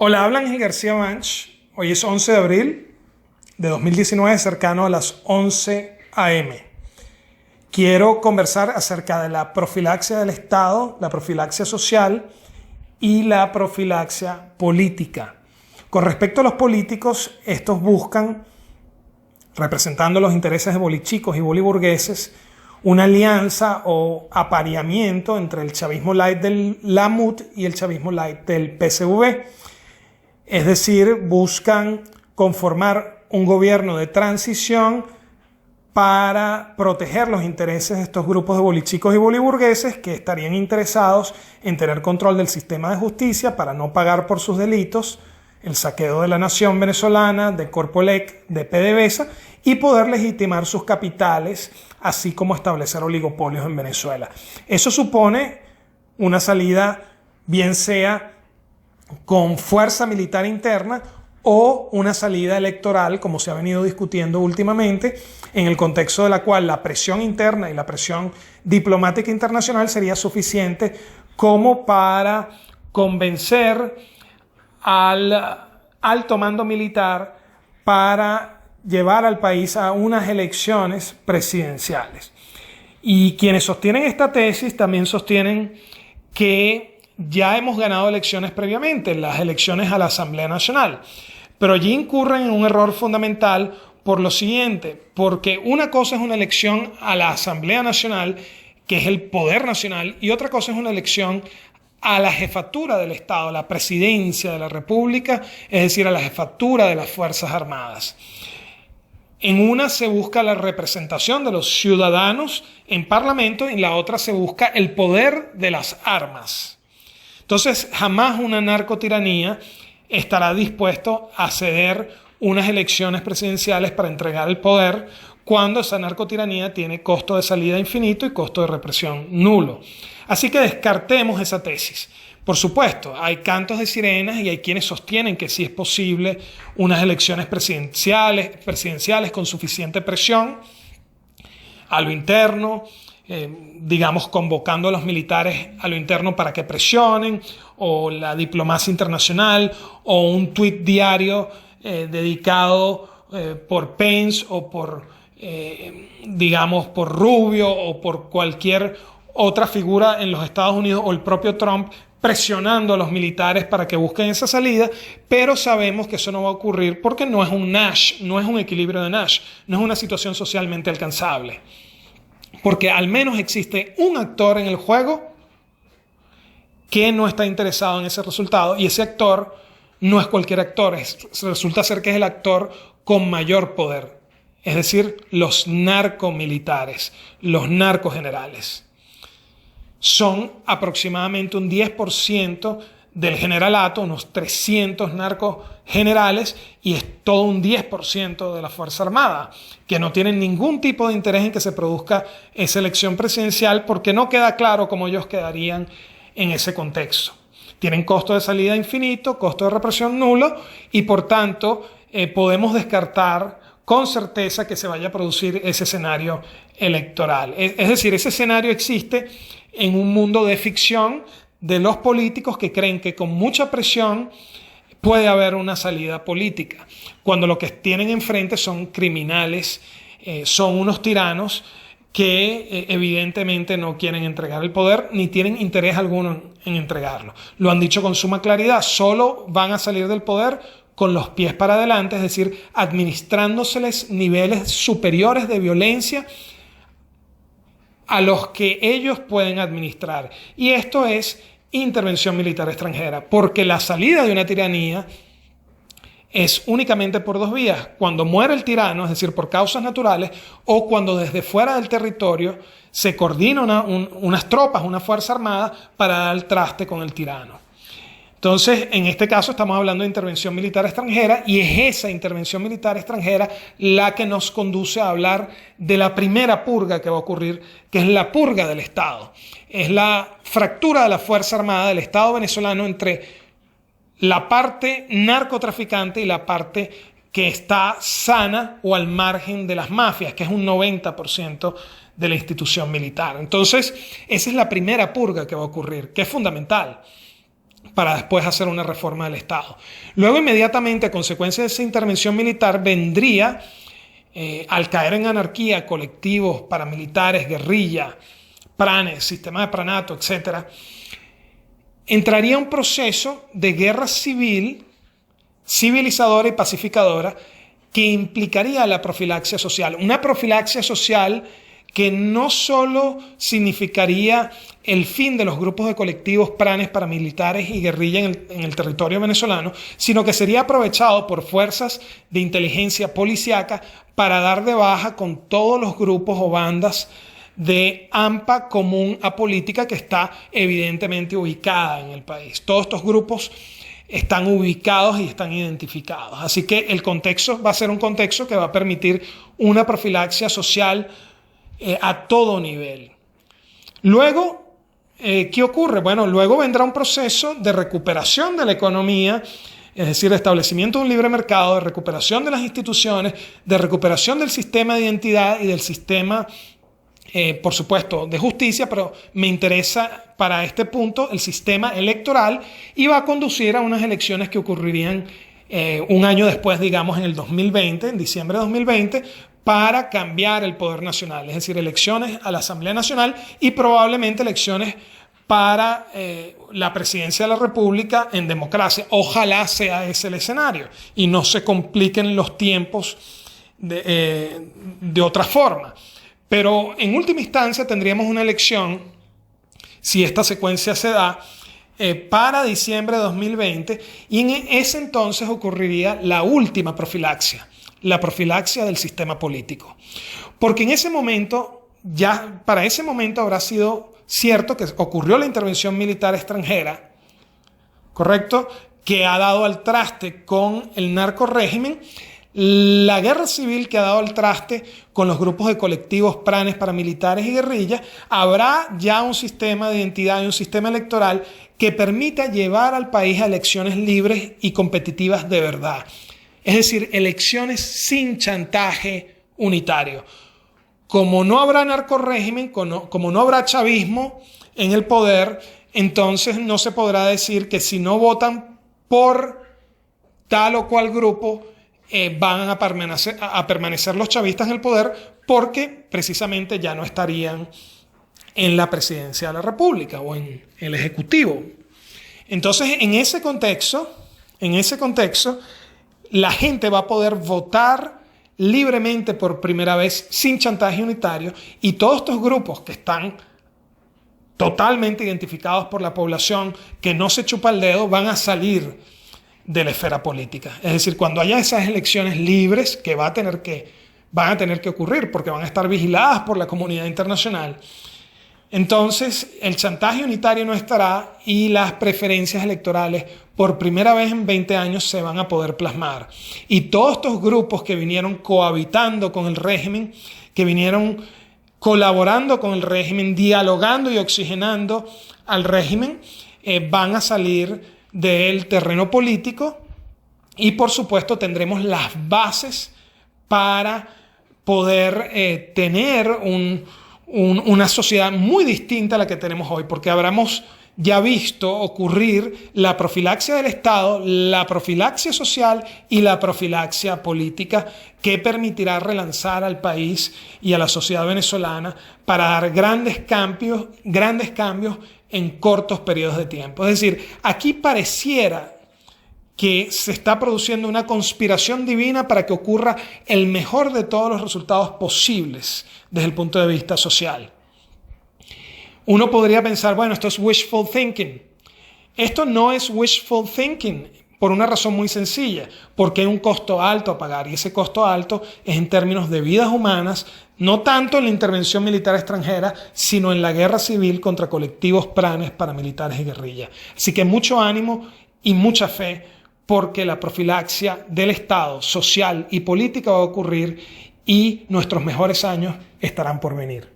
Hola, habla Ángel García Manch. Hoy es 11 de abril de 2019, cercano a las 11 a.m. Quiero conversar acerca de la profilaxia del Estado, la profilaxia social y la profilaxia política. Con respecto a los políticos, estos buscan, representando los intereses de bolichicos y boliburgueses, una alianza o apareamiento entre el chavismo light del LAMUT y el chavismo light del PSV. Es decir, buscan conformar un gobierno de transición para proteger los intereses de estos grupos de bolichicos y boliburgueses que estarían interesados en tener control del sistema de justicia para no pagar por sus delitos, el saqueo de la nación venezolana, de Corpolec, de PDVSA, y poder legitimar sus capitales, así como establecer oligopolios en Venezuela. Eso supone una salida, bien sea con fuerza militar interna o una salida electoral, como se ha venido discutiendo últimamente, en el contexto de la cual la presión interna y la presión diplomática internacional sería suficiente como para convencer al alto mando militar para llevar al país a unas elecciones presidenciales. Y quienes sostienen esta tesis también sostienen que ya hemos ganado elecciones previamente, las elecciones a la Asamblea Nacional. Pero allí incurren en un error fundamental por lo siguiente, porque una cosa es una elección a la Asamblea Nacional, que es el poder nacional, y otra cosa es una elección a la jefatura del Estado, a la presidencia de la República, es decir, a la jefatura de las Fuerzas Armadas. En una se busca la representación de los ciudadanos en Parlamento y en la otra se busca el poder de las armas. Entonces, jamás una narcotiranía estará dispuesto a ceder unas elecciones presidenciales para entregar el poder cuando esa narcotiranía tiene costo de salida infinito y costo de represión nulo. Así que descartemos esa tesis. Por supuesto, hay cantos de sirenas y hay quienes sostienen que sí es posible unas elecciones presidenciales con suficiente presión a lo interno, digamos, convocando a los militares a lo interno para que presionen, o la diplomacia internacional, o un tuit diario dedicado por Pence o por, digamos, por Rubio o por cualquier otra figura en los Estados Unidos, o el propio Trump presionando a los militares para que busquen esa salida, pero sabemos que eso no va a ocurrir porque no es un Nash, no es un equilibrio de Nash, no es una situación socialmente alcanzable. Porque al menos existe un actor en el juego que no está interesado en ese resultado, y ese actor no es cualquier actor, resulta ser que es el actor con mayor poder, es decir, los narcomilitares, los narcogenerales. Son aproximadamente un 10% del generalato, unos 300 narcogenerales, y es todo un 10% de la Fuerza Armada, que no tienen ningún tipo de interés en que se produzca esa elección presidencial porque no queda claro cómo ellos quedarían en ese contexto. Tienen costo de salida infinito, costo de represión nulo, y por tanto podemos descartar con certeza que se vaya a producir ese escenario electoral. Es decir, ese escenario existe en un mundo de ficción de los políticos que creen que con mucha presión puede haber una salida política, cuando lo que tienen enfrente son criminales, son unos tiranos que evidentemente no quieren entregar el poder ni tienen interés alguno en entregarlo. Lo han dicho con suma claridad, solo van a salir del poder con los pies para adelante, es decir, administrándoseles niveles superiores de violencia a los que ellos pueden administrar. Y esto es intervención militar extranjera, porque la salida de una tiranía es únicamente por dos vías: cuando muere el tirano, es decir, por causas naturales, o cuando desde fuera del territorio se coordina unas tropas, una fuerza armada para dar el traste con el tirano. Entonces, en este caso estamos hablando de intervención militar extranjera, y es esa intervención militar extranjera la que nos conduce a hablar de la primera purga que va a ocurrir, que es la purga del Estado. Es la fractura de la Fuerza Armada del Estado venezolano entre la parte narcotraficante y la parte que está sana o al margen de las mafias, que es un 90% de la institución militar. Entonces, esa es la primera purga que va a ocurrir, que es fundamental. para después hacer una reforma del Estado. Luego, inmediatamente, a consecuencia de esa intervención militar, vendría, al caer en anarquía, colectivos paramilitares, guerrilla, pranes, sistema de pranato, etc., entraría un proceso de guerra civil, civilizadora y pacificadora, que implicaría la profilaxia social. Una profilaxia social que no solo significaría el fin de los grupos de colectivos pranes, paramilitares y guerrilla en el territorio venezolano, sino que sería aprovechado por fuerzas de inteligencia policíaca para dar de baja con todos los grupos o bandas de AMPA común apolítica que está evidentemente ubicada en el país. Todos estos grupos están ubicados y están identificados. Así que el contexto va a ser un contexto que va a permitir una profilaxia social a todo nivel. Luego, ¿qué ocurre? Bueno, luego vendrá un proceso de recuperación de la economía, es decir, de establecimiento de un libre mercado, de recuperación de las instituciones, de recuperación del sistema de identidad y del sistema, por supuesto, de justicia, pero me interesa para este punto el sistema electoral, y va a conducir a unas elecciones que ocurrirían un año después, digamos en el 2020, en diciembre de 2020, para cambiar el poder nacional, es decir, elecciones a la Asamblea Nacional y probablemente elecciones para la presidencia de la República en democracia. Ojalá sea ese el escenario y no se compliquen los tiempos de otra forma. Pero en última instancia tendríamos una elección, si esta secuencia se da, para diciembre de 2020, y en ese entonces ocurriría la última profilaxia, la profilaxia del sistema político. Porque en ese momento, ya para ese momento habrá sido cierto que ocurrió la intervención militar extranjera, ¿correcto?, que ha dado al traste con el narcorrégimen, la guerra civil que ha dado al traste con los grupos de colectivos pranes, paramilitares y guerrillas. Habrá ya un sistema de identidad y un sistema electoral que permita llevar al país a elecciones libres y competitivas de verdad. Es decir, elecciones sin chantaje unitario. Como no habrá narcorrégimen, como no habrá chavismo en el poder, entonces no se podrá decir que si no votan por tal o cual grupo, van a permanecer los chavistas en el poder, porque precisamente ya no estarían en la presidencia de la República o en el Ejecutivo. Entonces, en ese contexto, la gente va a poder votar libremente por primera vez sin chantaje unitario, y todos estos grupos que están totalmente identificados por la población, que no se chupa el dedo, van a salir de la esfera política. Es decir, cuando haya esas elecciones libres, que van a tener que ocurrir porque van a estar vigiladas por la comunidad internacional, entonces el chantaje unitario no estará y las preferencias electorales por primera vez en 20 años se van a poder plasmar. Y todos estos grupos que vinieron cohabitando con el régimen, que vinieron colaborando con el régimen, dialogando y oxigenando al régimen, van a salir del terreno político, y por supuesto tendremos las bases para poder tener una sociedad muy distinta a la que tenemos hoy, porque habremos ya visto ocurrir la profilaxia del Estado, la profilaxia social y la profilaxia política, que permitirá relanzar al país y a la sociedad venezolana para dar grandes cambios en cortos periodos de tiempo. Es decir, aquí pareciera que se está produciendo una conspiración divina para que ocurra el mejor de todos los resultados posibles desde el punto de vista social. Uno podría pensar, bueno, esto es wishful thinking. Esto no es wishful thinking por una razón muy sencilla, porque hay un costo alto a pagar, y ese costo alto es en términos de vidas humanas, no tanto en la intervención militar extranjera, sino en la guerra civil contra colectivos pranes, paramilitares y guerrillas. Así que mucho ánimo y mucha fe, porque la profilaxia del Estado social y política va a ocurrir y nuestros mejores años estarán por venir.